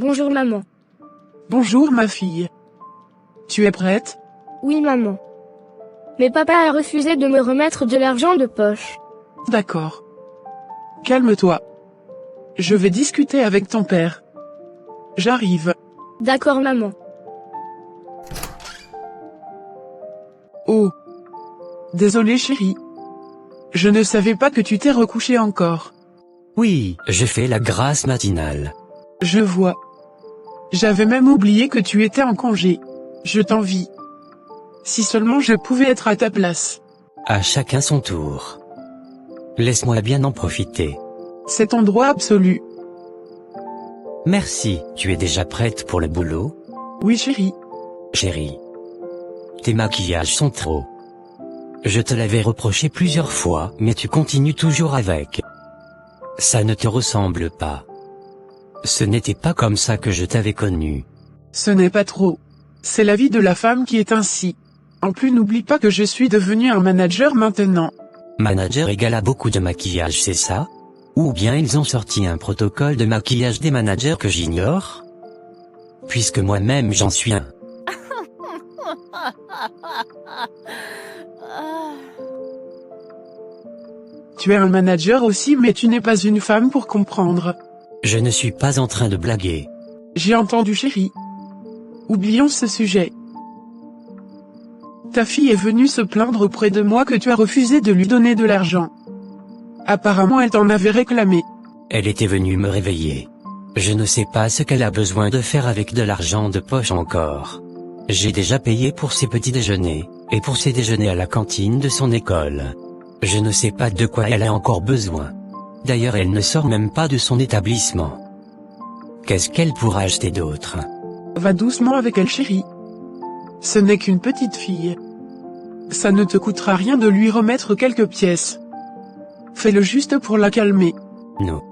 Bonjour maman. Bonjour ma fille. Tu es prête? Oui maman. Mais papa a refusé de me remettre de l'argent de poche. D'accord. Calme-toi. Je vais discuter avec ton père. J'arrive. D'accord maman. Oh. Désolé chérie. Je ne savais pas que tu t'es recouché encore. Oui, je fais la grasse matinale. Je vois. J'avais même oublié que tu étais en congé. Je t'envie. Si seulement je pouvais être à ta place. À chacun son tour. Laisse-moi bien en profiter. C'est ton droit absolu. Merci, tu es déjà prête pour le boulot? Oui chérie. Chérie. Tes maquillages sont trop. Je te l'avais reproché plusieurs fois, mais tu continues toujours avec. Ça ne te ressemble pas. Ce n'était pas comme ça que je t'avais connu. Ce n'est pas trop. C'est la vie de la femme qui est ainsi. En plus n'oublie pas que je suis devenu un manager maintenant. Manager égale à beaucoup de maquillage, c'est ça? Ou bien ils ont sorti un protocole de maquillage des managers que j'ignore? Puisque moi-même j'en suis un. Tu es un manager aussi mais tu n'es pas une femme pour comprendre. Je ne suis pas en train de blaguer. J'ai entendu chérie. Oublions ce sujet. Ta fille est venue se plaindre auprès de moi que tu as refusé de lui donner de l'argent. Apparemment elle t'en avait réclamé. Elle était venue me réveiller. Je ne sais pas ce qu'elle a besoin de faire avec de l'argent de poche encore. J'ai déjà payé pour ses petits déjeuners, et pour ses déjeuners à la cantine de son école. Je ne sais pas de quoi elle a encore besoin. D'ailleurs elle ne sort même pas de son établissement. Qu'est-ce qu'elle pourra acheter d'autre? Va doucement avec elle chérie. Ce n'est qu'une petite fille. Ça ne te coûtera rien de lui remettre quelques pièces. Fais-le juste pour la calmer. Non.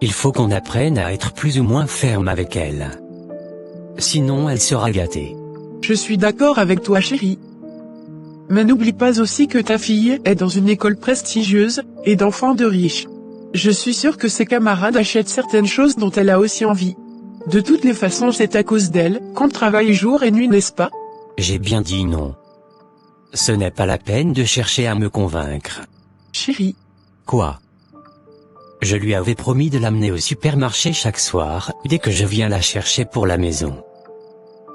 Il faut qu'on apprenne à être plus ou moins ferme avec elle. Sinon elle sera gâtée. Je suis d'accord avec toi chérie. Mais n'oublie pas aussi que ta fille est dans une école prestigieuse, et d'enfants de riches. Je suis sûr que ses camarades achètent certaines choses dont elle a aussi envie. De toutes les façons c'est à cause d'elle qu'on travaille jour et nuit, n'est-ce pas? J'ai bien dit non. Ce n'est pas la peine de chercher à me convaincre. Chérie. Quoi? Je lui avais promis de l'amener au supermarché chaque soir, dès que je viens la chercher pour la maison.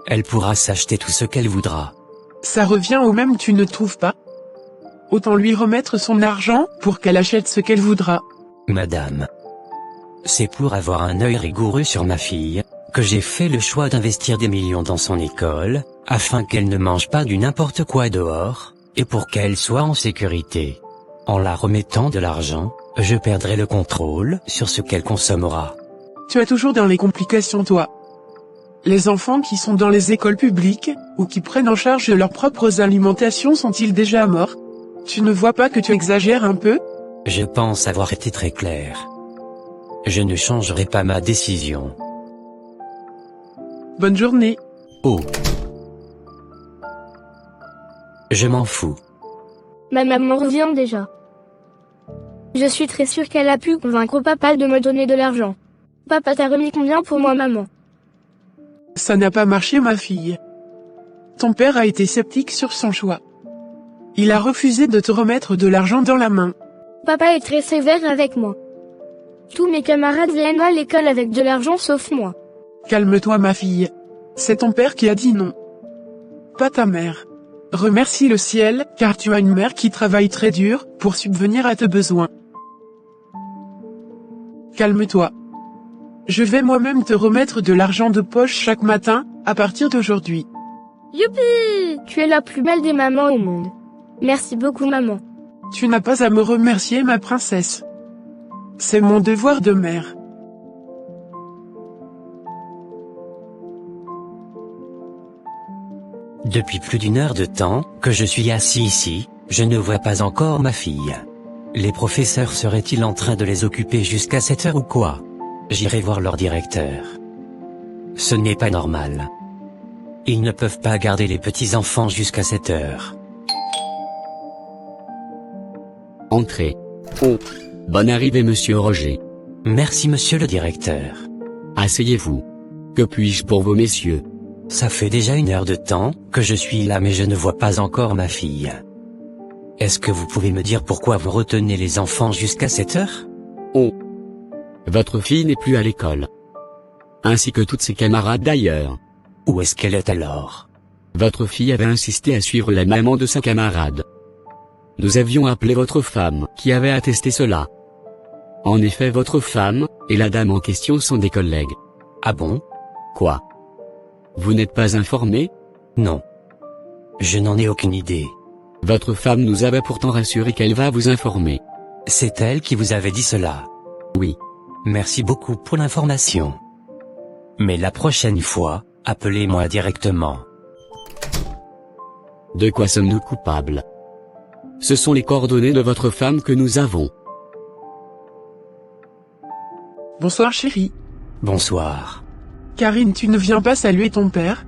Elle pourra s'acheter tout ce qu'elle voudra. Ça revient au même, tu ne trouves pas? Autant lui remettre son argent, pour qu'elle achète ce qu'elle voudra. Madame. C'est pour avoir un œil rigoureux sur ma fille, que j'ai fait le choix d'investir des millions dans son école, afin qu'elle ne mange pas du n'importe quoi dehors, et pour qu'elle soit en sécurité. En la remettant de l'argent, je perdrai le contrôle sur ce qu'elle consommera. Tu es toujours dans les complications toi. Les enfants qui sont dans les écoles publiques, ou qui prennent en charge leurs propres alimentations sont-ils déjà morts? Tu ne vois pas que tu exagères un peu? Je pense avoir été très clair. Je ne changerai pas ma décision. Bonne journée. Oh. Je m'en fous. Ma maman revient déjà. Je suis très sûre qu'elle a pu convaincre papa de me donner de l'argent. Papa t'a remis combien pour moi maman? Ça n'a pas marché ma fille. Ton père a été sceptique sur son choix. Il a refusé de te remettre de l'argent dans la main. Papa est très sévère avec moi. Tous mes camarades viennent à l'école avec de l'argent sauf moi. Calme-toi ma fille. C'est ton père qui a dit non. Pas ta mère. Remercie le ciel, car tu as une mère qui travaille très dur, pour subvenir à tes besoins. Calme-toi. Je vais moi-même te remettre de l'argent de poche chaque matin, à partir d'aujourd'hui. Youpi! Tu es la plus belle des mamans au monde. Merci beaucoup maman. Tu n'as pas à me remercier ma princesse. C'est mon devoir de mère. Depuis plus d'une heure de temps que je suis assis ici, je ne vois pas encore ma fille. Les professeurs seraient-ils en train de les occuper jusqu'à 7 heures ou quoi? J'irai voir leur directeur. Ce n'est pas normal. Ils ne peuvent pas garder les petits-enfants jusqu'à 7 heures. Entrez. Oh. Bonne arrivée monsieur Roger. Merci monsieur le directeur. Asseyez-vous. Que puis-je pour vous, messieurs? Ça fait déjà 1 heure de temps que je suis là mais je ne vois pas encore ma fille. Est-ce que vous pouvez me dire pourquoi vous retenez les enfants jusqu'à cette heure? Votre fille n'est plus à l'école. Ainsi que toutes ses camarades d'ailleurs. Où est-ce qu'elle est alors? Votre fille avait insisté à suivre la maman de sa camarade. Nous avions appelé votre femme, qui avait attesté cela. En effet, votre femme, et la dame en question sont des collègues. Ah bon? Quoi? Vous n'êtes pas informé? Non. Je n'en ai aucune idée. Votre femme nous avait pourtant rassuré qu'elle va vous informer. C'est elle qui vous avait dit cela? Oui. Merci beaucoup pour l'information. Mais la prochaine fois, appelez-moi directement. De quoi sommes-nous coupables? Ce sont les coordonnées de votre femme que nous avons. Bonsoir chérie. Bonsoir. Karine, tu ne viens pas saluer ton père?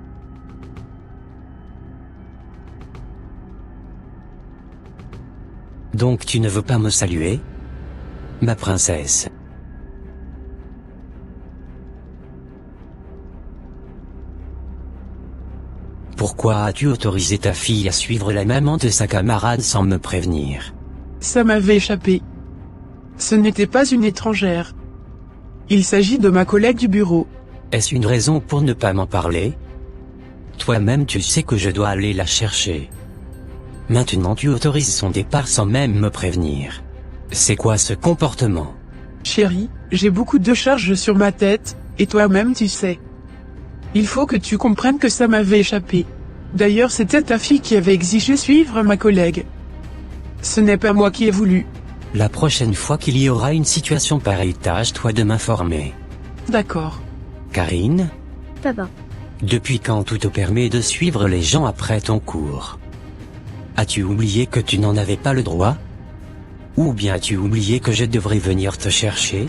Donc tu ne veux pas me saluer? Ma princesse. Pourquoi as-tu autorisé ta fille à suivre la maman de sa camarade sans me prévenir? Ça m'avait échappé. Ce n'était pas une étrangère. Il s'agit de ma collègue du bureau. Est-ce une raison pour ne pas m'en parler? Toi-même tu sais que je dois aller la chercher. Maintenant tu autorises son départ sans même me prévenir. C'est quoi ce comportement? Chérie, j'ai beaucoup de charges sur ma tête, et toi-même tu sais. Il faut que tu comprennes que ça m'avait échappé. D'ailleurs c'était ta fille qui avait exigé suivre ma collègue. Ce n'est pas moi qui ai voulu. La prochaine fois qu'il y aura une situation pareille, tâche-toi de m'informer. D'accord. Karine, Papa. depuis quand tu te permets de suivre les gens après ton cours? As-tu oublié que tu n'en avais pas le droit? Ou bien as-tu oublié que je devrais venir te chercher?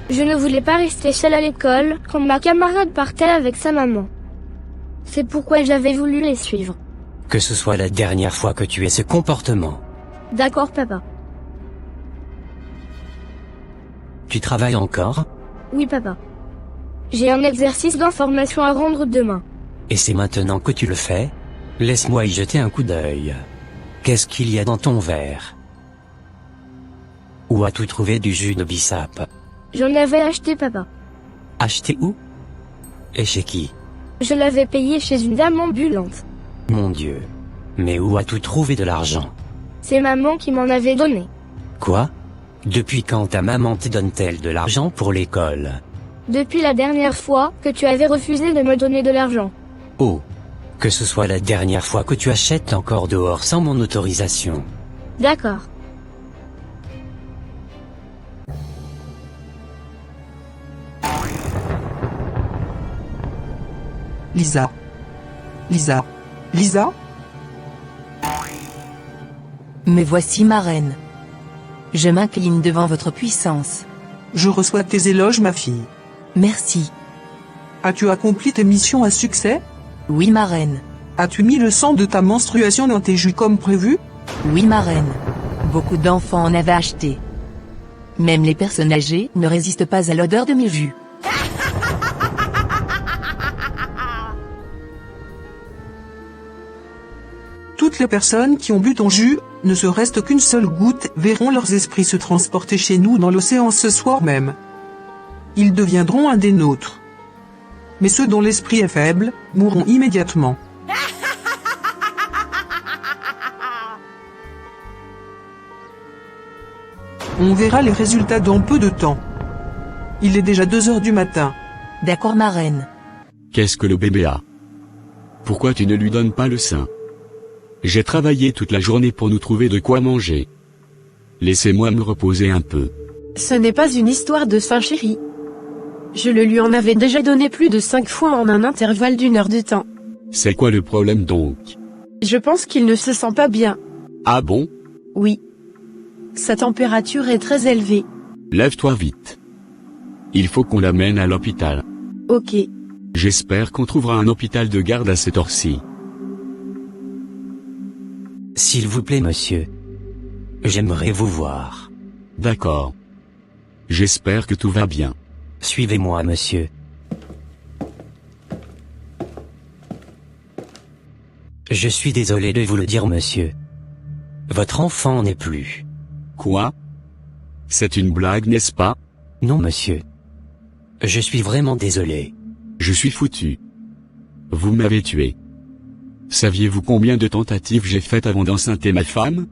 Je ne voulais pas rester seule à l'école quand ma camarade partait avec sa maman. C'est pourquoi j'avais voulu les suivre. Que ce soit la dernière fois que tu aies ce comportement. D'accord, papa. Tu travailles encore? Oui, papa. J'ai un exercice d'information à rendre demain. Et c'est maintenant que tu le fais? Laisse-moi y jeter un coup d'œil. Qu'est-ce qu'il y a dans ton verre? Où as-tu trouvé du jus de bissap? J'en avais acheté, papa. Acheté où? Et chez qui? Je l'avais payé chez une dame ambulante. Mon Dieu. Mais où as-tu trouvé de l'argent? C'est maman qui m'en avait donné. Quoi? Depuis quand ta maman te donne-t-elle de l'argent pour l'école? Depuis la dernière fois que tu avais refusé de me donner de l'argent. Oh. Que ce soit la dernière fois que tu achètes encore dehors sans mon autorisation. D'accord. Lisa. Lisa. Lisa? Me voici ma reine. Je m'incline devant votre puissance. Je reçois tes éloges, ma fille. Merci. As-tu accompli tes missions à succès? Oui, ma reine. As-tu mis le sang de ta menstruation dans tes jus comme prévu? Oui, ma reine. Beaucoup d'enfants en avaient acheté. Même les personnes âgées ne résistent pas à l'odeur de mes jus. Toutes les personnes qui ont bu ton jus, ne serait-ce qu'une seule goutte, verront leurs esprits se transporter chez nous dans l'océan ce soir même. Ils deviendront un des nôtres. Mais ceux dont l'esprit est faible, mourront immédiatement. On verra les résultats dans peu de temps. Il est déjà 2 heures du matin. D'accord, ma reine. Qu'est-ce que le bébé a? Pourquoi tu ne lui donnes pas le sein? J'ai travaillé toute la journée pour nous trouver de quoi manger. Laissez-moi me reposer un peu. Ce n'est pas une histoire de sein, chérie. Je le lui en avais déjà donné plus de 5 fois en un intervalle d'1 heure de temps. C'est quoi le problème donc? Je pense qu'il ne se sent pas bien. Ah bon? Oui. Sa température est très élevée. Lève-toi vite. Il faut qu'on l'amène à l'hôpital. Ok. J'espère qu'on trouvera un hôpital de garde à cette heure-ci. S'il vous plaît, monsieur. J'aimerais vous voir. D'accord. J'espère que tout va bien. Suivez-moi, monsieur. Je suis désolé de vous le dire, monsieur. Votre enfant n'est plus. Quoi? C'est une blague, n'est-ce pas? Non, monsieur. Je suis vraiment désolé. Je suis foutu. Vous m'avez tué. Saviez-vous combien de tentatives j'ai faites avant d'enceinter ma femme?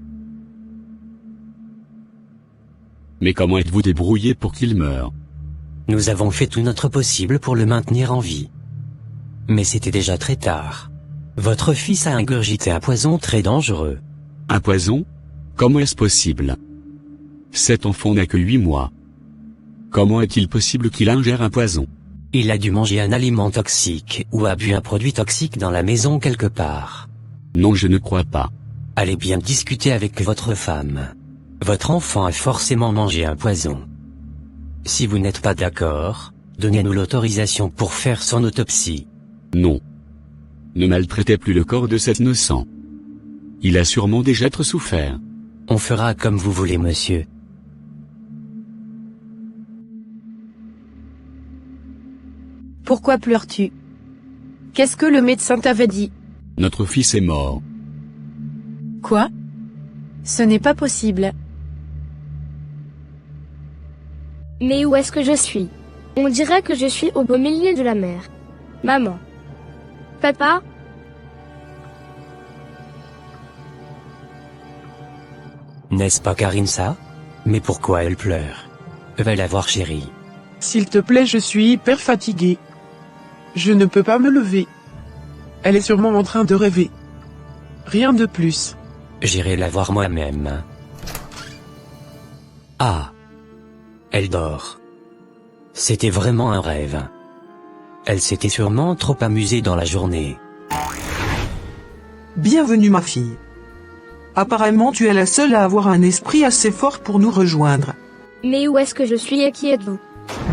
Mais comment êtes-vous débrouillé pour qu'il meure? Nous avons fait tout notre possible pour le maintenir en vie. Mais c'était déjà très tard. Votre fils a ingurgité un poison très dangereux. Un poison? Comment est-ce possible? Cet enfant n'a que 8 mois. Comment est-il possible qu'il ingère un poison? Il a dû manger un aliment toxique ou a bu un produit toxique dans la maison quelque part. Non, je ne crois pas. Allez bien discuter avec votre femme. Votre enfant a forcément mangé un poison. Si vous n'êtes pas d'accord, donnez-nous l'autorisation pour faire son autopsie. Non. Ne maltraitez plus le corps de cet innocent. Il a sûrement déjà trop souffert. On fera comme vous voulez, monsieur. Pourquoi pleures-tu? Qu'est-ce que le médecin t'avait dit? Notre fils est mort. Quoi? Ce n'est pas possible. Mais où est-ce que je suis? On dirait que je suis au beau milieu de la mer. Maman. Papa? N'est-ce pas Karinsa? Mais pourquoi elle pleure? Va la voir, chérie. S'il te plaît, je suis hyper fatiguée. Je ne peux pas me lever. Elle est sûrement en train de rêver. Rien de plus. J'irai la voir moi-même. Ah. Elle dort. C'était vraiment un rêve. Elle s'était sûrement trop amusée dans la journée. Bienvenue ma fille. Apparemment tu es la seule à avoir un esprit assez fort pour nous rejoindre. Mais où est-ce que je suis et qui êtes-vous?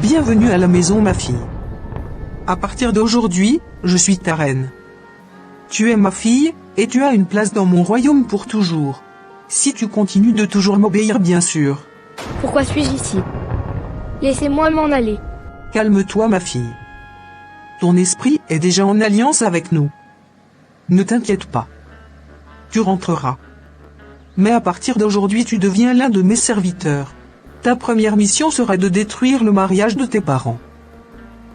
Bienvenue à la maison ma fille. À partir d'aujourd'hui, je suis ta reine. Tu es ma fille, et tu as une place dans mon royaume pour toujours. Si tu continues de toujours m'obéir bien sûr. Pourquoi suis-je ici? Laissez-moi m'en aller. Calme-toi ma fille. Ton esprit est déjà en alliance avec nous. Ne t'inquiète pas. Tu rentreras. Mais à partir d'aujourd'hui tu deviens l'un de mes serviteurs. Ta première mission sera de détruire le mariage de tes parents.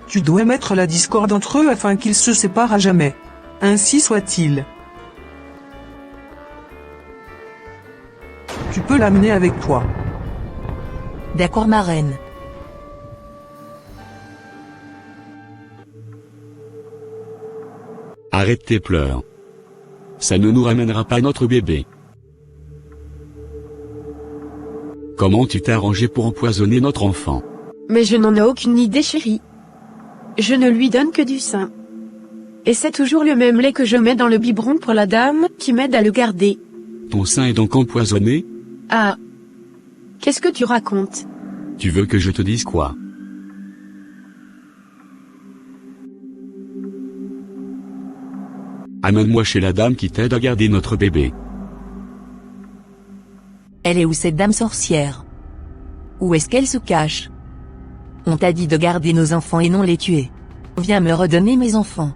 Tu dois mettre la discorde entre eux afin qu'ils se séparent à jamais. Ainsi soit-il. Tu peux l'amener avec toi. D'accord ma reine. Arrête tes pleurs. Ça ne nous ramènera pas notre bébé. Comment tu t'es arrangé pour empoisonner notre enfant? Mais je n'en ai aucune idée, chérie. Je ne lui donne que du sein. Et c'est toujours le même lait que je mets dans le biberon pour la dame qui m'aide à le garder. Ton sein est donc empoisonné? Ah. Qu'est-ce que tu racontes? Tu veux que je te dise quoi? Amène-moi chez la dame qui t'aide à garder notre bébé. Elle est où cette dame sorcière? Où est-ce qu'elle se cache? On t'a dit de garder nos enfants et non les tuer. Viens me redonner mes enfants.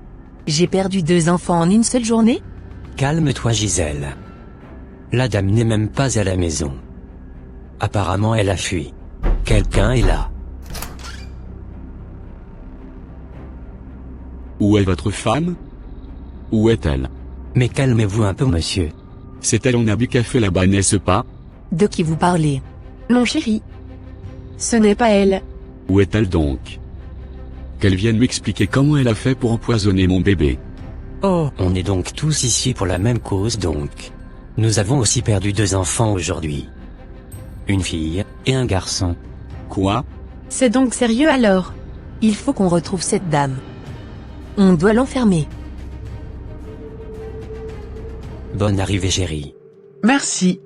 J'ai perdu 2 enfants en une seule journée? Calme-toi, Gisèle. La dame n'est même pas à la maison. Apparemment elle a fui. Quelqu'un est là. Où est votre femme? Où est-elle? Mais calmez-vous un peu, monsieur. C'est elle en habit café là-bas, n'est-ce pas? De qui vous parlez? Non, chérie. Ce n'est pas elle. Où est-elle donc? Qu'elle vienne m'expliquer comment elle a fait pour empoisonner mon bébé. Oh, on est donc tous ici pour la même cause donc. Nous avons aussi perdu 2 enfants aujourd'hui. Une fille et un garçon. Quoi? C'est donc sérieux alors? Il faut qu'on retrouve cette dame. On doit l'enfermer. Bonne arrivée, chérie. Merci.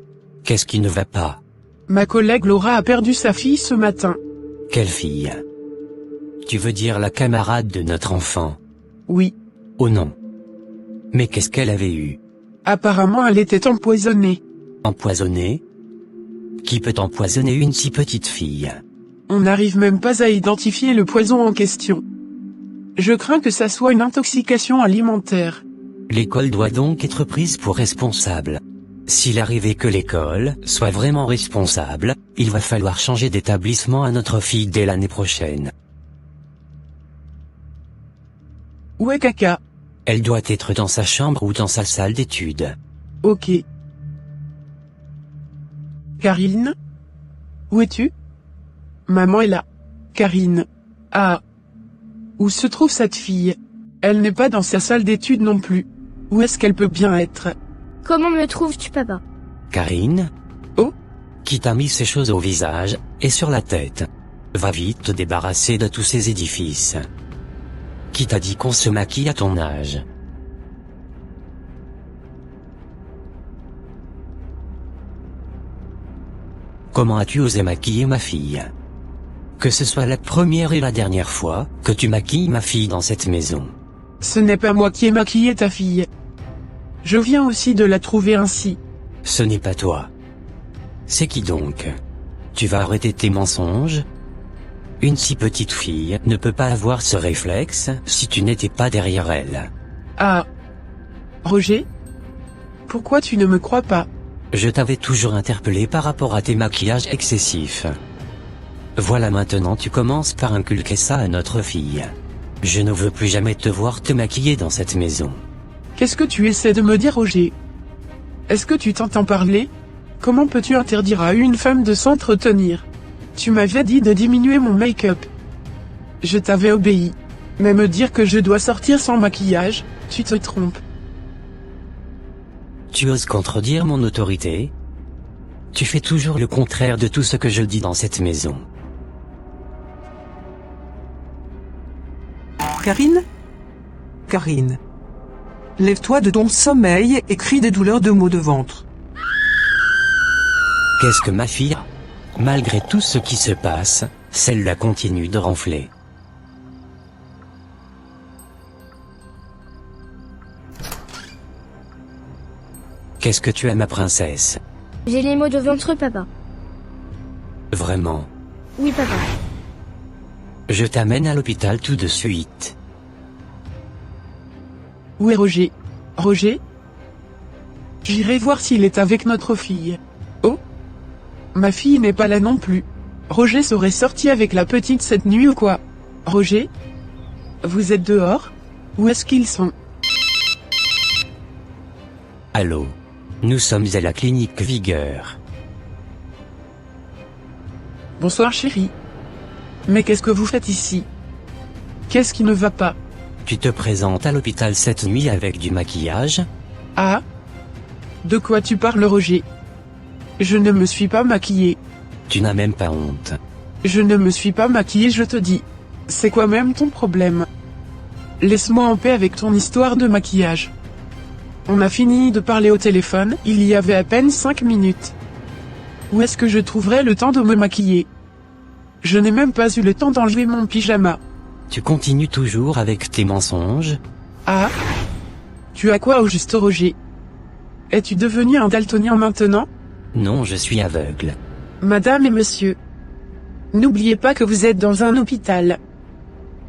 Qu'est-ce qui ne va pas? Ma collègue Laura a perdu sa fille ce matin. Quelle fille? Tu veux dire la camarade de notre enfant? Oui. Oh non. Mais qu'est-ce qu'elle avait eu? Apparemment elle était empoisonnée. Empoisonnée? Qui peut empoisonner une si petite fille? On n'arrive même pas à identifier le poison en question. Je crains que ça soit une intoxication alimentaire. L'école doit donc être prise pour responsable. S'il arrivait que l'école soit vraiment responsable, il va falloir changer d'établissement à notre fille dès l'année prochaine. Où est Caca? Elle doit être dans sa chambre ou dans sa salle d'études. Ok. Karine? Où es-tu? Maman est là. Karine. Ah. Où se trouve cette fille? Elle n'est pas dans sa salle d'études non plus. Où est-ce qu'elle peut bien être? Comment me trouves-tu, papa? Karine? Oh? Qui t'a mis ces choses au visage, et sur la tête? Va vite te débarrasser de tous ces édifices. Qui t'a dit qu'on se maquille à ton âge? Comment as-tu osé maquiller ma fille? Que ce soit la première et la dernière fois que tu maquilles ma fille dans cette maison. Ce n'est pas moi qui ai maquillé ta fille. Je viens aussi de la trouver ainsi. Ce n'est pas toi. C'est qui donc? Tu vas arrêter tes mensonges? Une si petite fille ne peut pas avoir ce réflexe si tu n'étais pas derrière elle. Ah. Roger? Pourquoi tu ne me crois pas? Je t'avais toujours interpellé par rapport à tes maquillages excessifs. Voilà, maintenant tu commences par inculquer ça à notre fille. Je ne veux plus jamais te voir te maquiller dans cette maison. Qu'est-ce que tu essaies de me dire, Roger? Est-ce que tu t'entends parler? Comment peux-tu interdire à une femme de s'entretenir? Tu m'avais dit de diminuer mon make-up. Je t'avais obéi. Mais me dire que je dois sortir sans maquillage, tu te trompes. Tu oses contredire mon autorité? Tu fais toujours le contraire de tout ce que je dis dans cette maison. Karine? Karine. Lève-toi de ton sommeil et crie des douleurs de maux de ventre. Qu'est-ce que ma fille a? Malgré tout ce qui se passe, celle-là continue de ronfler. Qu'est-ce que tu as, ma princesse? J'ai les maux de ventre, papa. Vraiment? Oui, papa. Je t'amène à l'hôpital tout de suite. Où est Roger? Roger? J'irai voir s'il est avec notre fille. Oh? Ma fille n'est pas là non plus. Roger serait sorti avec la petite cette nuit ou quoi? Roger? Vous êtes dehors? Où est-ce qu'ils sont? Allô? Nous sommes à la clinique Vigueur. Bonsoir chérie. Mais qu'est-ce que vous faites ici? Qu'est-ce qui ne va pas? Tu te présentes à l'hôpital cette nuit avec du maquillage? Ah? De quoi tu parles, Roger? Je ne me suis pas maquillée. Tu n'as même pas honte. Je ne me suis pas maquillée, je te dis. C'est quoi même ton problème? Laisse-moi en paix avec ton histoire de maquillage. On a fini de parler au téléphone, il y avait à peine 5 minutes. Où est-ce que je trouverais le temps de me maquiller? Je n'ai même pas eu le temps d'enlever mon pyjama. Tu continues toujours avec tes mensonges? Ah? Tu as quoi au juste, Roger? Es-tu devenu un daltonien maintenant? Non, je suis aveugle. Madame et monsieur. N'oubliez pas que vous êtes dans un hôpital.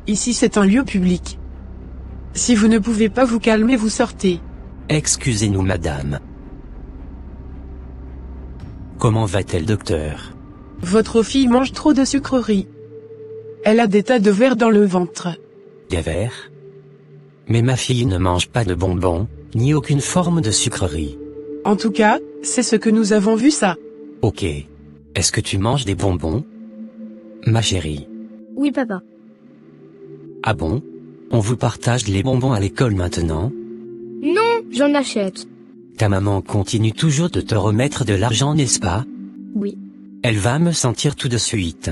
Ici c'est un lieu public. Si vous ne pouvez pas vous calmer, vous sortez. Excusez-nous, madame. Comment va-t-elle, docteur? Votre fille mange trop de sucreries. Elle a des tas de vers dans le ventre. Des vers? Mais ma fille ne mange pas de bonbons, ni aucune forme de sucrerie. En tout cas, c'est ce que nous avons vu ça. Ok. Est-ce que tu manges des bonbons? Ma chérie. Oui, papa. Ah bon? On vous partage les bonbons à l'école maintenant? Non, j'en achète. Ta maman continue toujours de te remettre de l'argent, n'est-ce pas? Oui. Elle va me sentir tout de suite.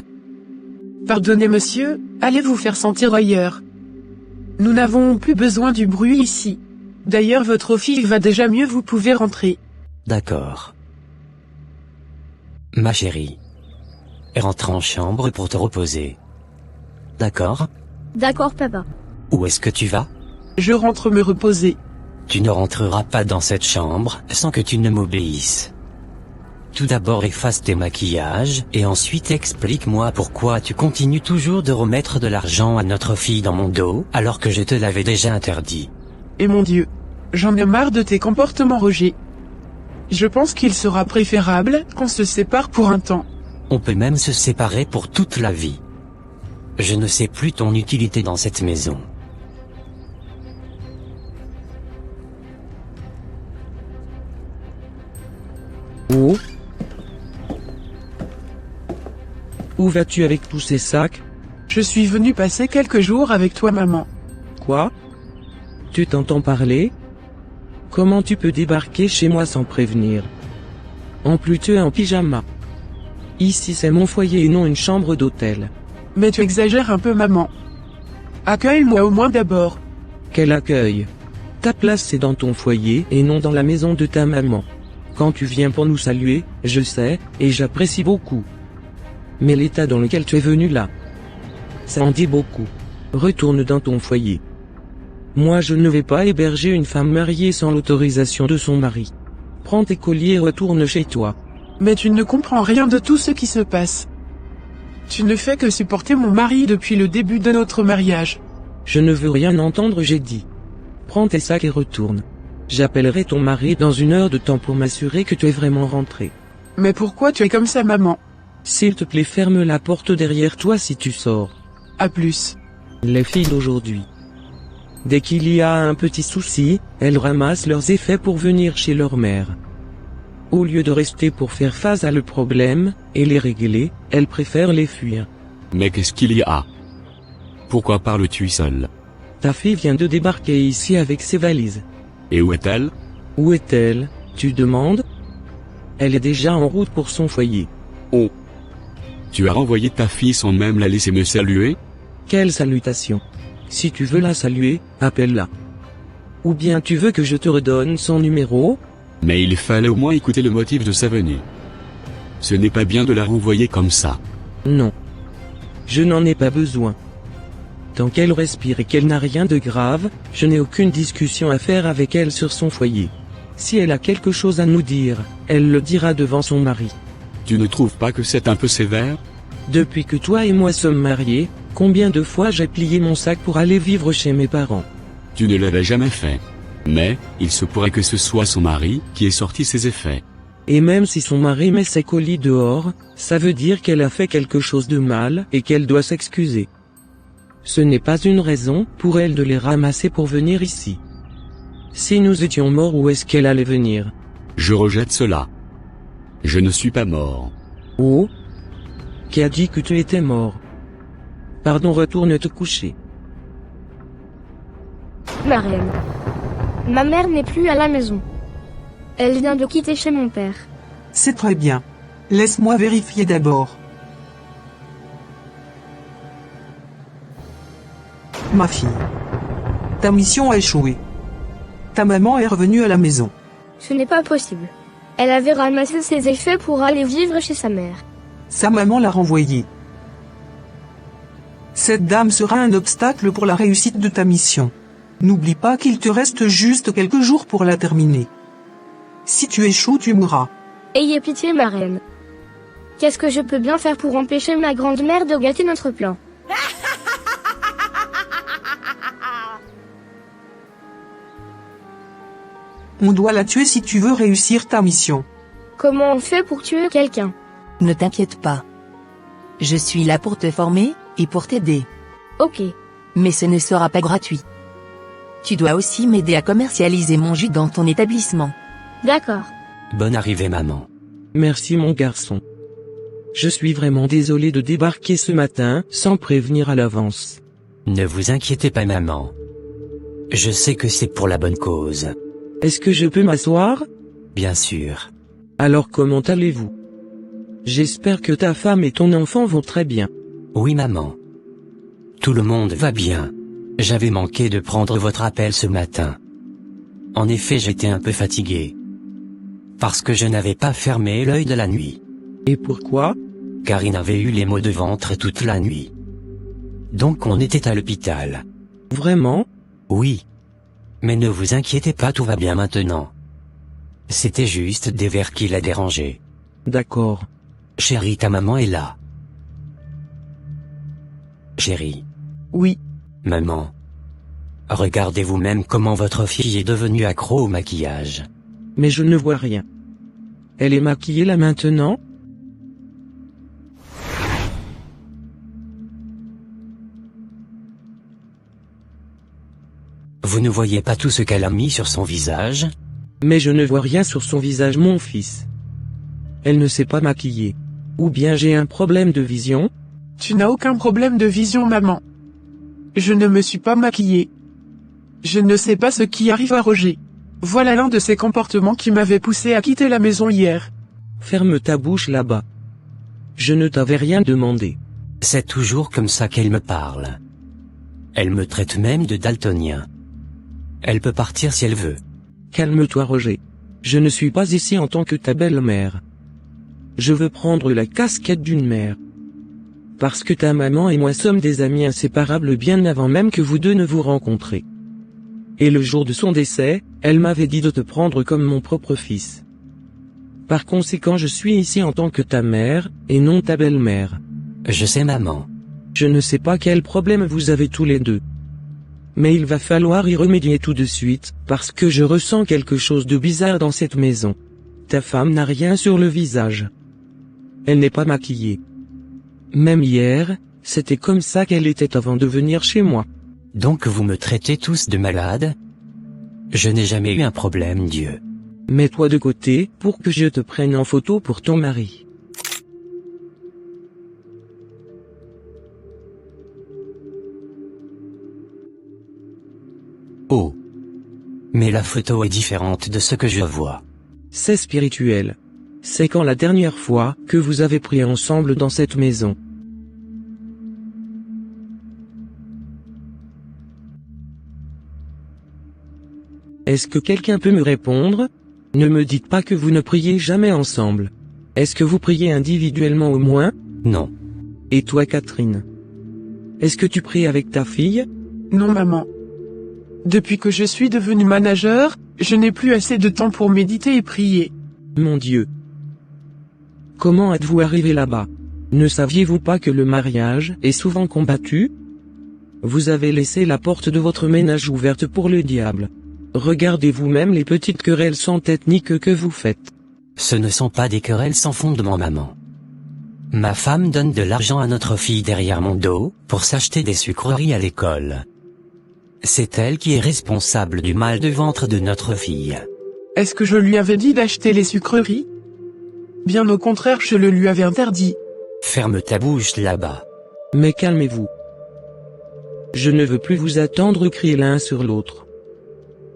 Pardonnez monsieur, allez vous faire sentir ailleurs. Nous n'avons plus besoin du bruit ici. D'ailleurs votre fille va déjà mieux, vous pouvez rentrer. D'accord. Ma chérie. Rentre en chambre pour te reposer. D'accord? D'accord, papa. Où est-ce que tu vas? Je rentre me reposer. Tu ne rentreras pas dans cette chambre sans que tu ne m'obéisses. Tout d'abord efface tes maquillages, et ensuite explique-moi pourquoi tu continues toujours de remettre de l'argent à notre fille dans mon dos, alors que je te l'avais déjà interdit. Et mon Dieu. J'en ai marre de tes comportements, Roger. Je pense qu'il sera préférable qu'on se sépare pour un temps. On peut même se séparer pour toute la vie. Je ne sais plus ton utilité dans cette maison. Oh. Où vas-tu avec tous ces sacs? Je suis venu passer quelques jours avec toi, maman. Quoi? Tu t'entends parler? Comment tu peux débarquer chez moi sans prévenir? En plus tu es en pyjama. Ici c'est mon foyer et non une chambre d'hôtel. Mais tu exagères un peu, maman. Accueille-moi au moins d'abord. Quel accueil! Ta place c'est dans ton foyer et non dans la maison de ta maman. Quand tu viens pour nous saluer, je sais, et j'apprécie beaucoup. Mais l'état dans lequel tu es venu là, ça en dit beaucoup. Retourne dans ton foyer. Moi je ne vais pas héberger une femme mariée sans l'autorisation de son mari. Prends tes colliers et retourne chez toi. Mais tu ne comprends rien de tout ce qui se passe. Tu ne fais que supporter mon mari depuis le début de notre mariage. Je ne veux rien entendre, j'ai dit. Prends tes sacs et retourne. J'appellerai ton mari dans 1 heure de temps pour m'assurer que tu es vraiment rentré. Mais pourquoi tu es comme ça, maman? S'il te plaît, ferme la porte derrière toi si tu sors. À plus. Les filles d'aujourd'hui. Dès qu'il y a un petit souci, elles ramassent leurs effets pour venir chez leur mère. Au lieu de rester pour faire face à le problème, et les régler, elles préfèrent les fuir. Mais qu'est-ce qu'il y a? Pourquoi parles-tu seul? Ta fille vient de débarquer ici avec ses valises. Et où est-elle? Où est-elle, tu demandes? Elle est déjà en route pour son foyer. Oh. Tu as renvoyé ta fille sans même la laisser me saluer? Quelle salutation! Si tu veux la saluer, appelle-la. Ou bien tu veux que je te redonne son numéro? Mais il fallait au moins écouter le motif de sa venue. Ce n'est pas bien de la renvoyer comme ça. Non. Je n'en ai pas besoin. Tant qu'elle respire et qu'elle n'a rien de grave, je n'ai aucune discussion à faire avec elle sur son foyer. Si elle a quelque chose à nous dire, elle le dira devant son mari. Tu ne trouves pas que c'est un peu sévère? Depuis que toi et moi sommes mariés, combien de fois j'ai plié mon sac pour aller vivre chez mes parents? Tu ne l'avais jamais fait. Mais, il se pourrait que ce soit son mari qui ait sorti ses effets. Et même si son mari met ses colis dehors, ça veut dire qu'elle a fait quelque chose de mal et qu'elle doit s'excuser. Ce n'est pas une raison pour elle de les ramasser pour venir ici. Si nous étions morts, où est-ce qu'elle allait venir? Je rejette cela. Je ne suis pas mort. Oh? Qui a dit que tu étais mort? Pardon, retourne te coucher. Ma reine. Ma mère n'est plus à la maison. Elle vient de quitter chez mon père. C'est très bien. Laisse-moi vérifier d'abord. Ma fille. Ta mission a échoué. Ta maman est revenue à la maison. Ce n'est pas possible. Elle avait ramassé ses effets pour aller vivre chez sa mère. Sa maman l'a renvoyée. Cette dame sera un obstacle pour la réussite de ta mission. N'oublie pas qu'il te reste juste quelques jours pour la terminer. Si tu échoues, tu mourras. Ayez pitié, ma reine. Qu'est-ce que je peux bien faire pour empêcher ma grand-mère de gâter notre plan? On doit la tuer si tu veux réussir ta mission. Comment on fait pour tuer quelqu'un? Ne t'inquiète pas. Je suis là pour te former, et pour t'aider. Ok. Mais ce ne sera pas gratuit. Tu dois aussi m'aider à commercialiser mon jus dans ton établissement. D'accord. Bonne arrivée, maman. Merci mon garçon. Je suis vraiment désolé de débarquer ce matin, sans prévenir à l'avance. Ne vous inquiétez pas, maman. Je sais que c'est pour la bonne cause. Est-ce que je peux m'asseoir? Bien sûr. Alors comment allez-vous? J'espère que ta femme et ton enfant vont très bien. Oui, maman. Tout le monde va bien. J'avais manqué de prendre votre appel ce matin. En effet, j'étais un peu fatigué. Parce que je n'avais pas fermé l'œil de la nuit. Et pourquoi? Karine avait eu les maux de ventre toute la nuit. Donc on était à l'hôpital. Vraiment? Oui. Mais ne vous inquiétez pas, tout va bien maintenant. C'était juste des vers qui la dérangeaient. D'accord. Chérie, ta maman est là. Chérie. Oui. Maman. Regardez vous-même comment votre fille est devenue accro au maquillage. Mais je ne vois rien. Elle est maquillée là maintenant? Vous ne voyez pas tout ce qu'elle a mis sur son visage? Mais je ne vois rien sur son visage, mon fils. Elle ne s'est pas maquillée. Ou bien j'ai un problème de vision? Tu n'as aucun problème de vision, maman. Je ne me suis pas maquillée. Je ne sais pas ce qui arrive à Roger. Voilà l'un de ses comportements qui m'avait poussé à quitter la maison hier. Ferme ta bouche là-bas. Je ne t'avais rien demandé. C'est toujours comme ça qu'elle me parle. Elle me traite même de daltonien. Elle peut partir si elle veut. Calme-toi, Roger. Je ne suis pas ici en tant que ta belle-mère. Je veux prendre la casquette d'une mère. Parce que ta maman et moi sommes des amis inséparables bien avant même que vous deux ne vous rencontrez. Et le jour de son décès, elle m'avait dit de te prendre comme mon propre fils. Par conséquent, je suis ici en tant que ta mère, et non ta belle-mère. Je sais, maman. Je ne sais pas quel problème vous avez tous les deux. Mais il va falloir y remédier tout de suite, parce que je ressens quelque chose de bizarre dans cette maison. Ta femme n'a rien sur le visage. Elle n'est pas maquillée. Même hier, c'était comme ça qu'elle était avant de venir chez moi. Donc vous me traitez tous de malade? Je n'ai jamais eu un problème, Dieu. Mets-toi de côté, pour que je te prenne en photo pour ton mari. Oh. Mais la photo est différente de ce que je vois. C'est spirituel. C'est quand la dernière fois que vous avez prié ensemble dans cette maison? Est-ce que quelqu'un peut me répondre? Ne me dites pas que vous ne priez jamais ensemble. Est-ce que vous priez individuellement au moins? Non. Et toi, Catherine? Est-ce que tu pries avec ta fille? Non, maman. Depuis que je suis devenu manager, je n'ai plus assez de temps pour méditer et prier. Mon Dieu. Comment êtes-vous arrivé là-bas? Ne saviez-vous pas que le mariage est souvent combattu? Vous avez laissé la porte de votre ménage ouverte pour le diable. Regardez vous-même les petites querelles sans tête ni queue que vous faites. Ce ne sont pas des querelles sans fondement, maman. Ma femme donne de l'argent à notre fille derrière mon dos, pour s'acheter des sucreries à l'école. C'est elle qui est responsable du mal de ventre de notre fille. Est-ce que je lui avais dit d'acheter les sucreries? Bien au contraire, je le lui avais interdit. Ferme ta bouche là-bas. Mais calmez-vous. Je ne veux plus vous attendre crier l'un sur l'autre.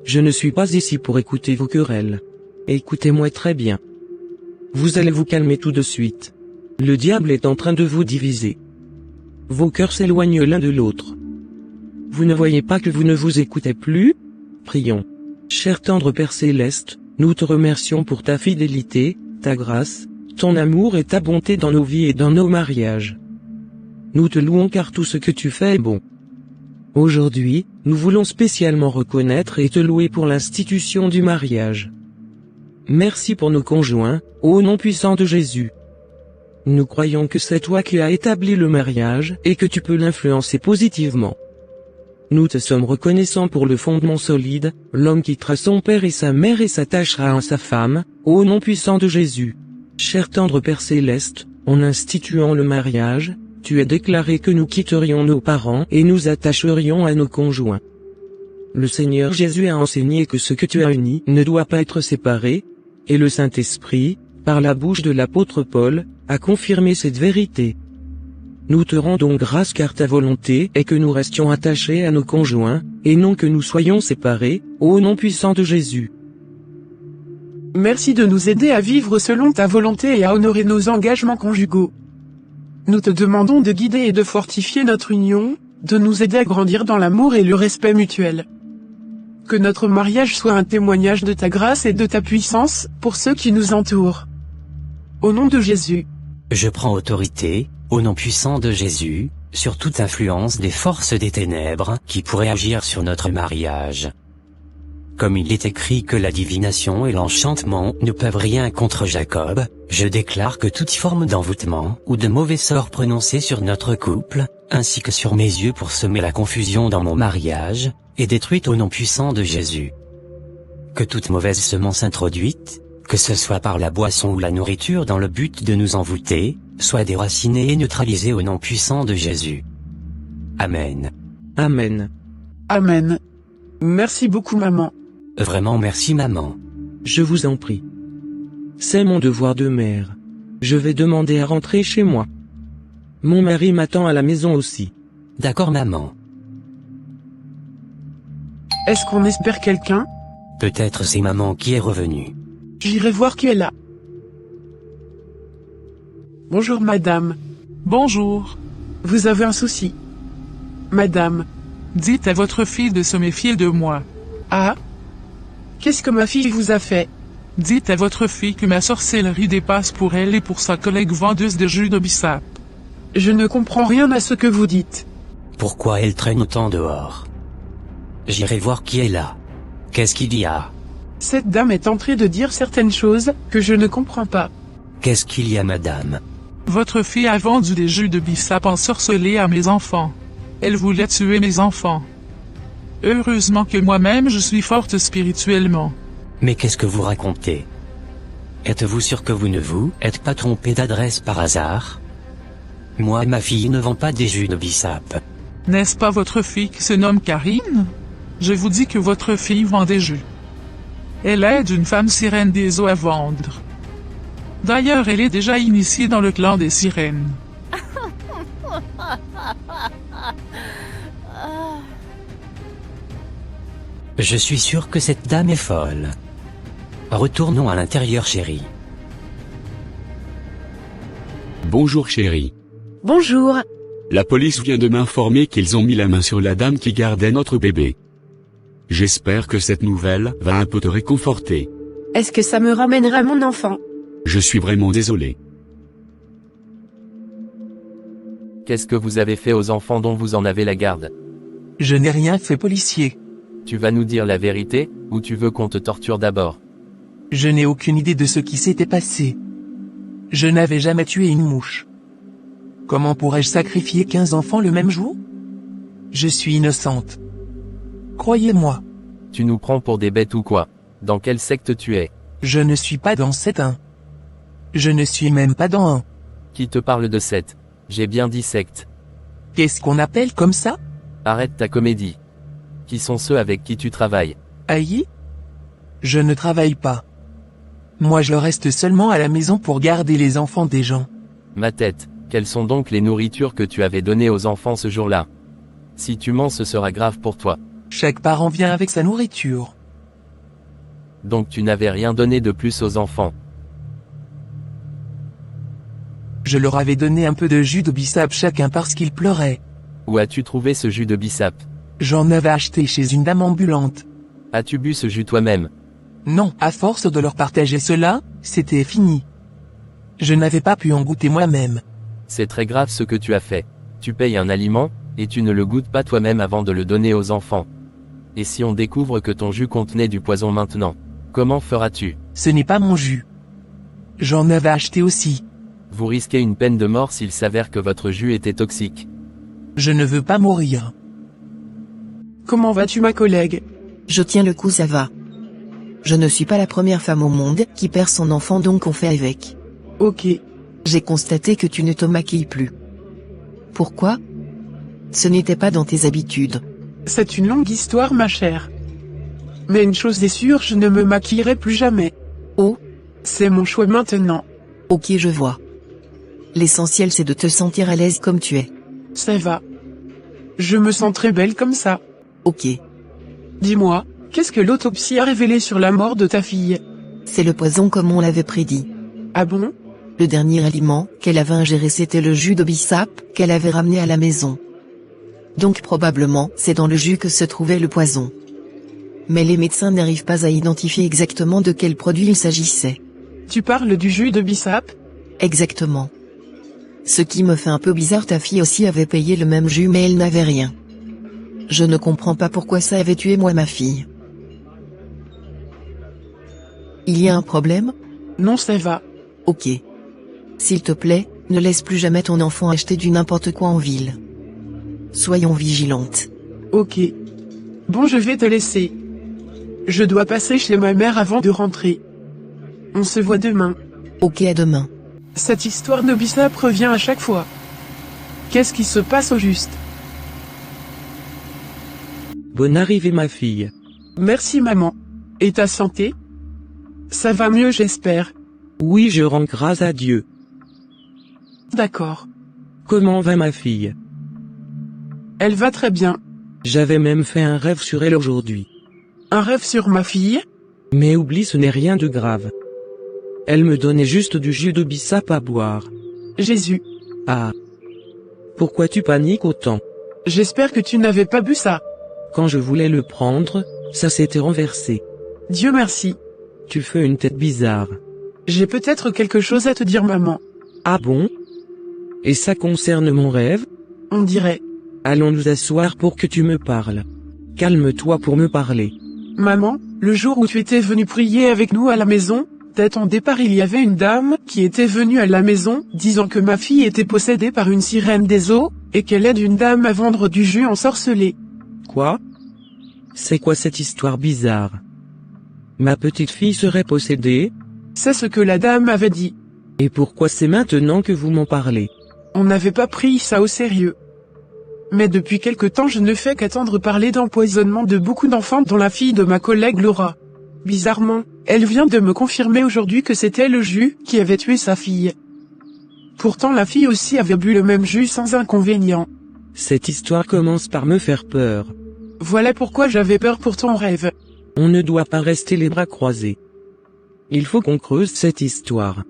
Je ne suis pas ici pour écouter vos querelles. Écoutez-moi très bien. Vous allez vous calmer tout de suite. Le diable est en train de vous diviser. Vos cœurs s'éloignent l'un de l'autre. Vous ne voyez pas que vous ne vous écoutez plus? Prions. Cher tendre Père Céleste, nous te remercions pour ta fidélité, ta grâce, ton amour et ta bonté dans nos vies et dans nos mariages. Nous te louons car tout ce que tu fais est bon. Aujourd'hui, nous voulons spécialement reconnaître et te louer pour l'institution du mariage. Merci pour nos conjoints, ô nom puissant de Jésus. Nous croyons que c'est toi qui as établi le mariage et que tu peux l'influencer positivement. Nous te sommes reconnaissants pour le fondement solide, l'homme quittera son père et sa mère et s'attachera à sa femme, ô nom puissant de Jésus. Cher tendre Père Céleste, en instituant le mariage, tu as déclaré que nous quitterions nos parents et nous attacherions à nos conjoints. Le Seigneur Jésus a enseigné que ce que tu as uni ne doit pas être séparé, et le Saint-Esprit, par la bouche de l'apôtre Paul, a confirmé cette vérité. Nous te rendons grâce car ta volonté est que nous restions attachés à nos conjoints, et non que nous soyons séparés, ô nom puissant de Jésus. Merci de nous aider à vivre selon ta volonté et à honorer nos engagements conjugaux. Nous te demandons de guider et de fortifier notre union, de nous aider à grandir dans l'amour et le respect mutuel. Que notre mariage soit un témoignage de ta grâce et de ta puissance, pour ceux qui nous entourent. Au nom de Jésus. Je prends autorité, au nom puissant de Jésus, sur toute influence des forces des ténèbres qui pourraient agir sur notre mariage. Comme il est écrit que la divination et l'enchantement ne peuvent rien contre Jacob, je déclare que toute forme d'envoûtement ou de mauvais sort prononcé sur notre couple, ainsi que sur mes yeux pour semer la confusion dans mon mariage, et détruite au nom puissant de Jésus. Que toute mauvaise semence introduite, que ce soit par la boisson ou la nourriture dans le but de nous envoûter, soit déracinée et neutralisée au nom puissant de Jésus. Amen. Amen. Amen. Merci beaucoup maman. Vraiment merci maman. Je vous en prie. C'est mon devoir de mère. Je vais demander à rentrer chez moi. Mon mari m'attend à la maison aussi. D'accord maman. Est-ce qu'on espère quelqu'un? Peut-être c'est maman qui est revenue. J'irai voir qui est là. Bonjour madame. Bonjour. Vous avez un souci? Madame. Dites à votre fille de se méfier de moi. Ah? Qu'est-ce que ma fille vous a fait? Dites à votre fille que ma sorcellerie dépasse pour elle et pour sa collègue vendeuse de jus de bissap. Je ne comprends rien à ce que vous dites. Pourquoi elle traîne autant dehors? J'irai voir qui est là. Qu'est-ce qu'il y a? Cette dame est en train de dire certaines choses que je ne comprends pas. Qu'est-ce qu'il y a madame? Votre fille a vendu des jus de bissap ensorcelés à mes enfants. Elle voulait tuer mes enfants. Heureusement que moi-même je suis forte spirituellement. Mais qu'est-ce que vous racontez? Êtes-vous sûr que vous ne vous êtes pas trompé d'adresse par hasard? Moi et ma fille ne vend pas des jus de bissap. N'est-ce pas votre fille qui se nomme Karine? Je vous dis que votre fille vend des jus. Elle aide une femme sirène des eaux à vendre. D'ailleurs, elle est déjà initiée dans le clan des sirènes. Je suis sûr que cette dame est folle. Retournons à l'intérieur chérie. Bonjour chérie. Bonjour. La police vient de m'informer qu'ils ont mis la main sur la dame qui gardait notre bébé. J'espère que cette nouvelle va un peu te réconforter. Est-ce que ça me ramènera mon enfant? Je suis vraiment désolé. Qu'est-ce que vous avez fait aux enfants dont vous en avez la garde? Je n'ai rien fait, policier. Tu vas nous dire la vérité, ou tu veux qu'on te torture d'abord? Je n'ai aucune idée de ce qui s'était passé. Je n'avais jamais tué une mouche. Comment pourrais-je sacrifier 15 enfants le même jour? Je suis innocente. Croyez-moi. Tu nous prends pour des bêtes ou quoi? Dans quelle secte tu es? Je ne suis pas dans cette un. Je ne suis même pas dans un. Qui te parle de secte? J'ai bien dit secte. Qu'est-ce qu'on appelle comme ça? Arrête ta comédie. Qui sont ceux avec qui tu travailles? Aïe? Je ne travaille pas. Moi je reste seulement à la maison pour garder les enfants des gens. Ma tête, quelles sont donc les nourritures que tu avais données aux enfants ce jour-là? Si tu mens, ce sera grave pour toi. Chaque parent vient avec sa nourriture. Donc tu n'avais rien donné de plus aux enfants? Je leur avais donné un peu de jus de bissap chacun parce qu'ils pleuraient. Où as-tu trouvé ce jus de bissap? J'en avais acheté chez une dame ambulante. As-tu bu ce jus toi-même? Non, à force de leur partager cela, c'était fini. Je n'avais pas pu en goûter moi-même. C'est très grave ce que tu as fait. Tu payes un aliment, et tu ne le goûtes pas toi-même avant de le donner aux enfants. Et si on découvre que ton jus contenait du poison maintenant, comment feras-tu? Ce n'est pas mon jus. J'en avais acheté aussi. Vous risquez une peine de mort s'il s'avère que votre jus était toxique. Je ne veux pas mourir. Comment vas-tu ma collègue? Je tiens le coup, ça va. Je ne suis pas la première femme au monde qui perd son enfant, donc on fait avec. Ok. J'ai constaté que tu ne te maquilles plus. Pourquoi? Ce n'était pas dans tes habitudes. C'est une longue histoire ma chère. Mais une chose est sûre, je ne me maquillerai plus jamais. Oh? C'est mon choix maintenant. Ok, je vois. L'essentiel c'est de te sentir à l'aise comme tu es. Ça va. Je me sens très belle comme ça. Ok. Dis-moi, qu'est-ce que l'autopsie a révélé sur la mort de ta fille? C'est le poison comme on l'avait prédit. Ah bon? Le dernier aliment qu'elle avait ingéré c'était le jus de bissap qu'elle avait ramené à la maison. Donc probablement c'est dans le jus que se trouvait le poison. Mais les médecins n'arrivent pas à identifier exactement de quel produit il s'agissait. Tu parles du jus de bissap? Exactement. Ce qui me fait un peu bizarre, ta fille aussi avait payé le même jus mais elle n'avait rien. Je ne comprends pas pourquoi ça avait tué moi ma fille. Il y a un problème? Non, ça va. Ok. S'il te plaît, ne laisse plus jamais ton enfant acheter du n'importe quoi en ville. Soyons vigilantes. Ok. Bon, je vais te laisser. Je dois passer chez ma mère avant de rentrer. On se voit demain. Ok, à demain. Cette histoire de Bissap revient à chaque fois. Qu'est-ce qui se passe au juste? Bonne arrivée ma fille. Merci maman. Et ta santé? Ça va mieux j'espère. Oui, je rends grâce à Dieu. D'accord. Comment va ma fille? Elle va très bien. J'avais même fait un rêve sur elle aujourd'hui. Un rêve sur ma fille? Mais oublie, ce n'est rien de grave. Elle me donnait juste du jus de bissap à boire. Jésus. Ah. Pourquoi tu paniques autant? J'espère que tu n'avais pas bu ça. Quand je voulais le prendre, ça s'était renversé. Dieu merci. Tu fais une tête bizarre. J'ai peut-être quelque chose à te dire maman. Ah bon? Et ça concerne mon rêve? On dirait. Allons nous asseoir pour que tu me parles. Calme-toi pour me parler. Maman, le jour où tu étais venue prier avec nous à la maison, dès ton départ il y avait une dame qui était venue à la maison, disant que ma fille était possédée par une sirène des eaux, et qu'elle aide une dame à vendre du jus ensorcelé. Quoi? C'est quoi cette histoire bizarre? Ma petite fille serait possédée? C'est ce que la dame avait dit. Et pourquoi c'est maintenant que vous m'en parlez? On n'avait pas pris ça au sérieux. Mais depuis quelque temps je ne fais qu'attendre parler d'empoisonnement de beaucoup d'enfants dont la fille de ma collègue Laura. Bizarrement, elle vient de me confirmer aujourd'hui que c'était le jus qui avait tué sa fille. Pourtant la fille aussi avait bu le même jus sans inconvénient. Cette histoire commence par me faire peur. Voilà pourquoi j'avais peur pour ton rêve. On ne doit pas rester les bras croisés. Il faut qu'on creuse cette histoire.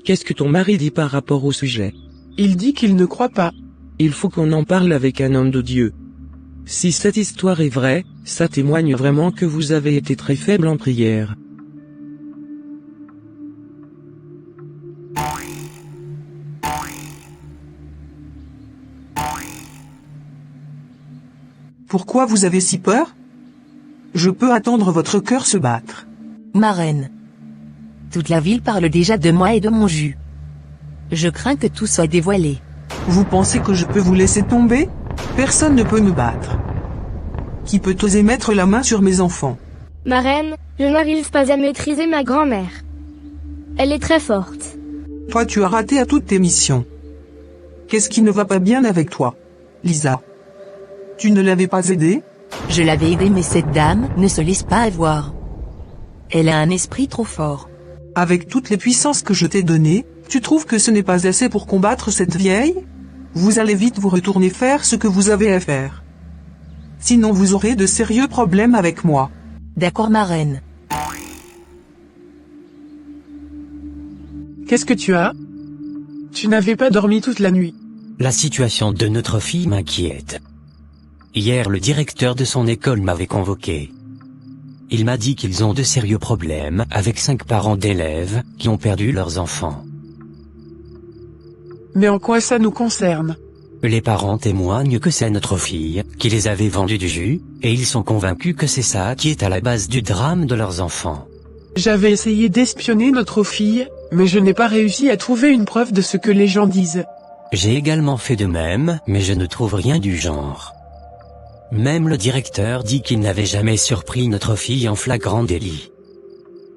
Qu'est-ce que ton mari dit par rapport au sujet? Il dit qu'il ne croit pas. Il faut qu'on en parle avec un homme de Dieu. Si cette histoire est vraie, ça témoigne vraiment que vous avez été très faible en prière. Pourquoi vous avez si peur? Je peux attendre votre cœur se battre. Marraine. Toute la ville parle déjà de moi et de mon jus. Je crains que tout soit dévoilé. Vous pensez que je peux vous laisser tomber? Personne ne peut me battre. Qui peut oser mettre la main sur mes enfants? Marraine, je n'arrive pas à maîtriser ma grand-mère. Elle est très forte. Toi tu as raté à toutes tes missions. Qu'est-ce qui ne va pas bien avec toi? Lisa. Tu ne l'avais pas aidée? Je l'avais aidée mais cette dame ne se laisse pas avoir. Elle a un esprit trop fort. Avec toutes les puissances que je t'ai données, tu trouves que ce n'est pas assez pour combattre cette vieille? Vous allez vite vous retourner faire ce que vous avez à faire. Sinon vous aurez de sérieux problèmes avec moi. D'accord marraine. Qu'est-ce que tu as? Tu n'avais pas dormi toute la nuit. La situation de notre fille m'inquiète. Hier le directeur de son école m'avait convoqué. Il m'a dit qu'ils ont de sérieux problèmes avec 5 parents d'élèves qui ont perdu leurs enfants. Mais en quoi ça nous concerne? Les parents témoignent que c'est notre fille qui les avait vendus du jus, et ils sont convaincus que c'est ça qui est à la base du drame de leurs enfants. J'avais essayé d'espionner notre fille, mais je n'ai pas réussi à trouver une preuve de ce que les gens disent. J'ai également fait de même, mais je ne trouve rien du genre. Même le directeur dit qu'il n'avait jamais surpris notre fille en flagrant délit.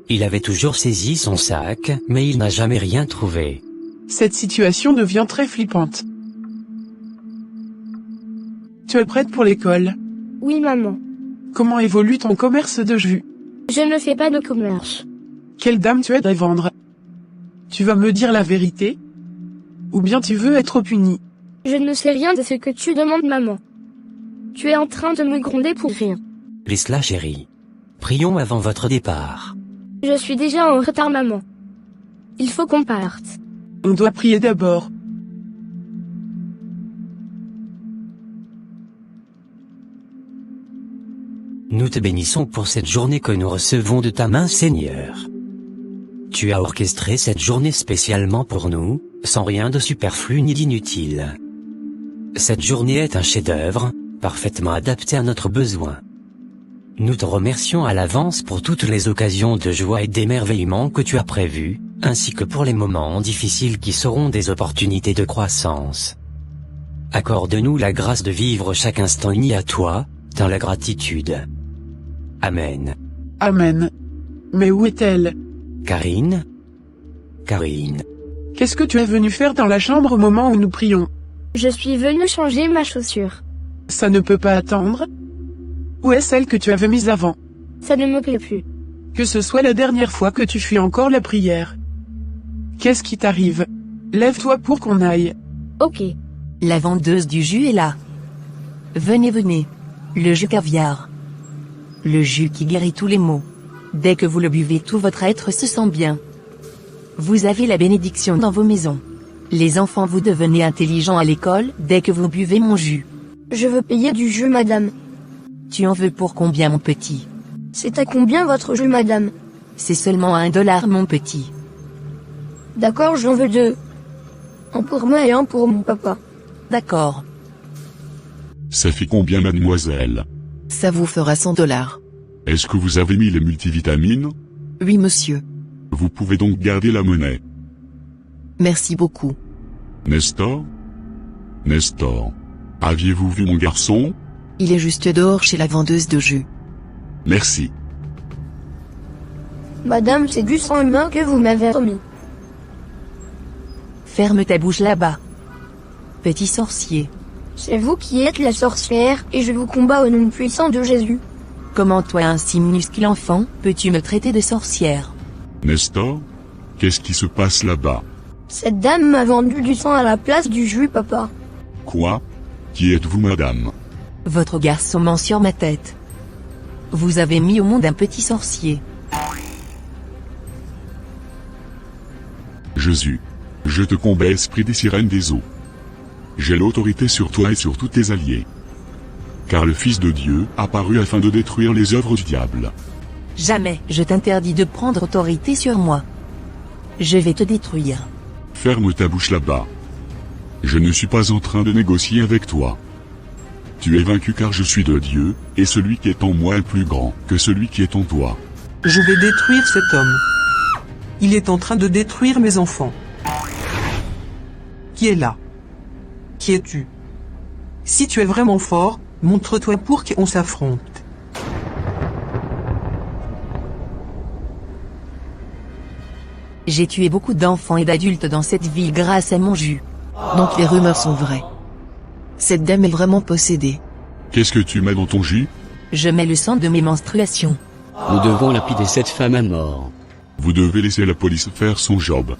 Il avait toujours saisi son sac, mais il n'a jamais rien trouvé. Cette situation devient très flippante. Tu es prête pour l'école? Oui maman. Comment évolue ton commerce de jus? Je ne fais pas de commerce. Quelle dame tu aides à vendre? Tu vas me dire la vérité? Ou bien tu veux être puni? Je ne sais rien de ce que tu demandes maman. Tu es en train de me gronder pour rien. Laisse-la chérie. Prions avant votre départ. Je suis déjà en retard maman. Il faut qu'on parte. On doit prier d'abord. Nous te bénissons pour cette journée que nous recevons de ta main Seigneur. Tu as orchestré cette journée spécialement pour nous, sans rien de superflu ni d'inutile. Cette journée est un chef-d'œuvre, parfaitement adapté à notre besoin. Nous te remercions à l'avance pour toutes les occasions de joie et d'émerveillement que tu as prévues, ainsi que pour les moments difficiles qui seront des opportunités de croissance. Accorde-nous la grâce de vivre chaque instant uni à toi, dans la gratitude. Amen. Amen. Mais où est-elle? Karine? Karine. Qu'est-ce que tu es venu faire dans la chambre au moment où nous prions? Je suis venue changer ma chaussure. Ça ne peut pas attendre? Où est celle que tu avais mise avant? Ça ne me plaît plus. Que ce soit la dernière fois que tu fuis encore la prière. Qu'est-ce qui t'arrive? Lève-toi pour qu'on aille. Ok. La vendeuse du jus est là. Venez, venez. Le jus caviar. Le jus qui guérit tous les maux. Dès que vous le buvez, tout votre être se sent bien. Vous avez la bénédiction dans vos maisons. Les enfants, vous devenez intelligents à l'école dès que vous buvez mon jus. Je veux payer du jus, madame. Tu en veux pour combien, mon petit? C'est à combien votre jus, madame? C'est seulement $1, mon petit. D'accord, j'en veux 2. Un pour moi et un pour mon papa. D'accord. Ça fait combien, mademoiselle? Ça vous fera $100. Est-ce que vous avez mis les multivitamines? Oui, monsieur. Vous pouvez donc garder la monnaie. Merci beaucoup. Nestor? Nestor. Aviez-vous vu mon garçon? Il est juste dehors chez la vendeuse de jus. Merci. Madame, c'est du sang humain que vous m'avez remis. Ferme ta bouche là-bas. Petit sorcier. C'est vous qui êtes la sorcière, et je vous combats au nom puissant de Jésus. Comment toi, un si minuscule enfant, peux-tu me traiter de sorcière? Nestor? Qu'est-ce qui se passe là-bas? Cette dame m'a vendu du sang à la place du jus, papa. Quoi? Qui êtes-vous, madame? Votre garçon ment sur ma tête. Vous avez mis au monde un petit sorcier. Jésus. Je te combats, esprit des sirènes des eaux. J'ai l'autorité sur toi et sur tous tes alliés. Car le Fils de Dieu apparut afin de détruire les œuvres du diable. Jamais je t'interdis de prendre autorité sur moi. Je vais te détruire. Ferme ta bouche là-bas. Je ne suis pas en train de négocier avec toi. Tu es vaincu car je suis de Dieu, et celui qui est en moi est plus grand que celui qui est en toi. Je vais détruire cet homme. Il est en train de détruire mes enfants. Qui est là? Qui es-tu? Si tu es vraiment fort, montre-toi pour qu'on s'affronte. J'ai tué beaucoup d'enfants et d'adultes dans cette ville grâce à mon jus. Donc les rumeurs sont vraies. Cette dame est vraiment possédée. Qu'est-ce que tu mets dans ton jus? Je mets le sang de mes menstruations. Nous devons lapider cette femme à mort. Vous devez laisser la police faire son job.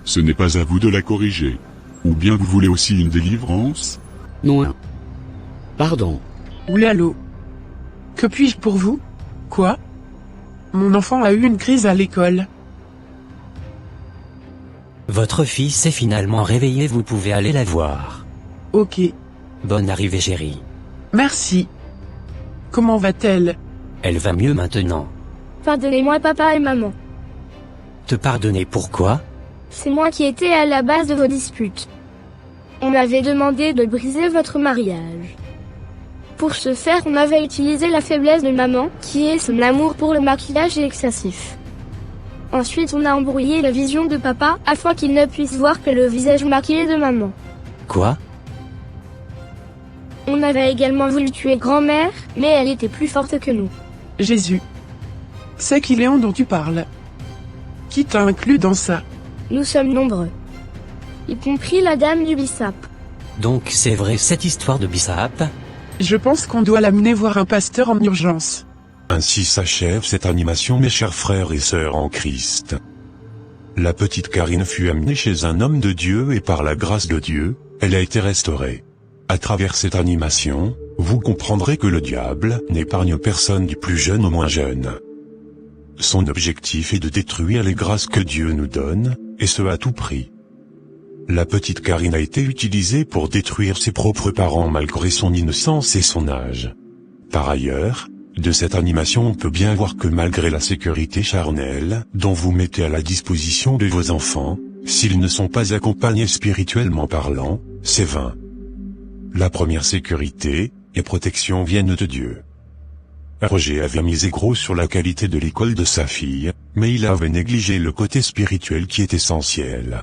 Ce n'est pas à vous de la corriger. Ou bien vous voulez aussi une délivrance? Non. Pardon. Oui, allô? Que puis-je pour vous? Quoi? Mon enfant a eu une crise à l'école. Votre fille s'est finalement réveillée, vous pouvez aller la voir. Ok. Bonne arrivée, chérie. Merci. Comment va-t-elle? Elle va mieux maintenant. Pardonnez-moi, papa et maman. Te pardonner pourquoi? C'est moi qui étais à la base de vos disputes. On m'avait demandé de briser votre mariage. Pour ce faire, on avait utilisé la faiblesse de maman, qui est son amour pour le maquillage excessif. Ensuite, on a embrouillé la vision de papa, afin qu'il ne puisse voir que le visage maquillé de maman. Quoi? On avait également voulu tuer grand-mère, mais elle était plus forte que nous. Jésus. C'est qui Léon dont tu parles? Qui t'a inclus dans ça? Nous sommes nombreux. Y compris la dame du Bissap. Donc c'est vrai cette histoire de Bissap? Je pense qu'on doit l'amener voir un pasteur en urgence. Ainsi s'achève cette animation, mes chers frères et sœurs en Christ. La petite Karine fut amenée chez un homme de Dieu et par la grâce de Dieu, elle a été restaurée. À travers cette animation, vous comprendrez que le diable n'épargne personne du plus jeune au moins jeune. Son objectif est de détruire les grâces que Dieu nous donne, et ce à tout prix. La petite Karine a été utilisée pour détruire ses propres parents malgré son innocence et son âge. Par ailleurs, de cette animation on peut bien voir que malgré la sécurité charnelle dont vous mettez à la disposition de vos enfants, s'ils ne sont pas accompagnés spirituellement parlant, c'est vain. La première sécurité et protection viennent de Dieu. Roger avait misé gros sur la qualité de l'école de sa fille, mais il avait négligé le côté spirituel qui est essentiel.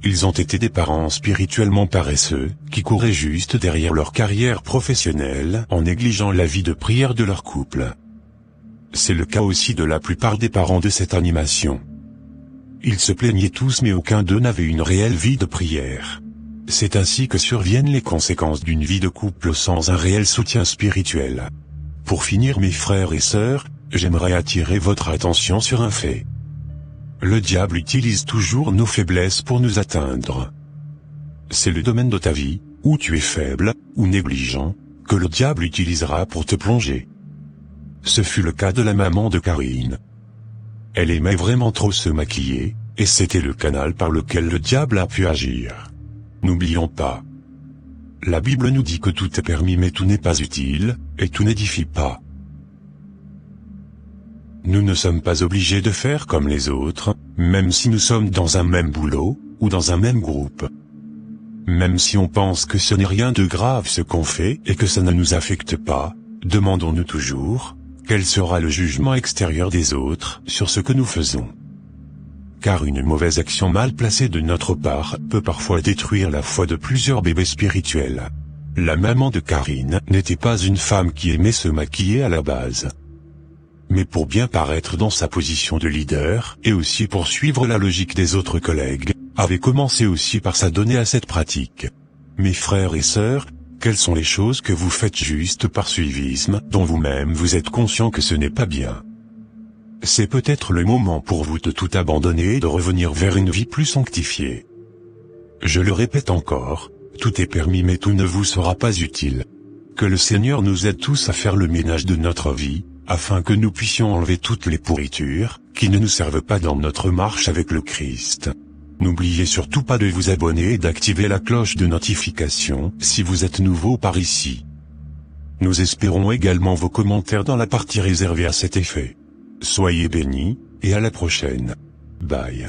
Ils ont été des parents spirituellement paresseux, qui couraient juste derrière leur carrière professionnelle en négligeant la vie de prière de leur couple. C'est le cas aussi de la plupart des parents de cette animation. Ils se plaignaient tous mais aucun d'eux n'avait une réelle vie de prière. C'est ainsi que surviennent les conséquences d'une vie de couple sans un réel soutien spirituel. Pour finir mes frères et sœurs, j'aimerais attirer votre attention sur un fait. Le diable utilise toujours nos faiblesses pour nous atteindre. C'est le domaine de ta vie, où tu es faible, ou négligent, que le diable utilisera pour te plonger. Ce fut le cas de la maman de Karine. Elle aimait vraiment trop se maquiller, et c'était le canal par lequel le diable a pu agir. N'oublions pas. La Bible nous dit que tout est permis mais tout n'est pas utile, et tout n'édifie pas. Nous ne sommes pas obligés de faire comme les autres, même si nous sommes dans un même boulot, ou dans un même groupe. Même si on pense que ce n'est rien de grave ce qu'on fait et que ça ne nous affecte pas, demandons-nous toujours, quel sera le jugement extérieur des autres sur ce que nous faisons? Car une mauvaise action mal placée de notre part peut parfois détruire la foi de plusieurs bébés spirituels. La maman de Karine n'était pas une femme qui aimait se maquiller à la base. Mais pour bien paraître dans sa position de leader, et aussi pour suivre la logique des autres collègues, avait commencé aussi par s'adonner à cette pratique. Mes frères et sœurs, quelles sont les choses que vous faites juste par suivisme, dont vous-même vous êtes conscient que ce n'est pas bien? C'est peut-être le moment pour vous de tout abandonner et de revenir vers une vie plus sanctifiée. Je le répète encore, tout est permis mais tout ne vous sera pas utile. Que le Seigneur nous aide tous à faire le ménage de notre vie, afin que nous puissions enlever toutes les pourritures, qui ne nous servent pas dans notre marche avec le Christ. N'oubliez surtout pas de vous abonner et d'activer la cloche de notification, si vous êtes nouveau par ici. Nous espérons également vos commentaires dans la partie réservée à cet effet. Soyez bénis, et à la prochaine. Bye.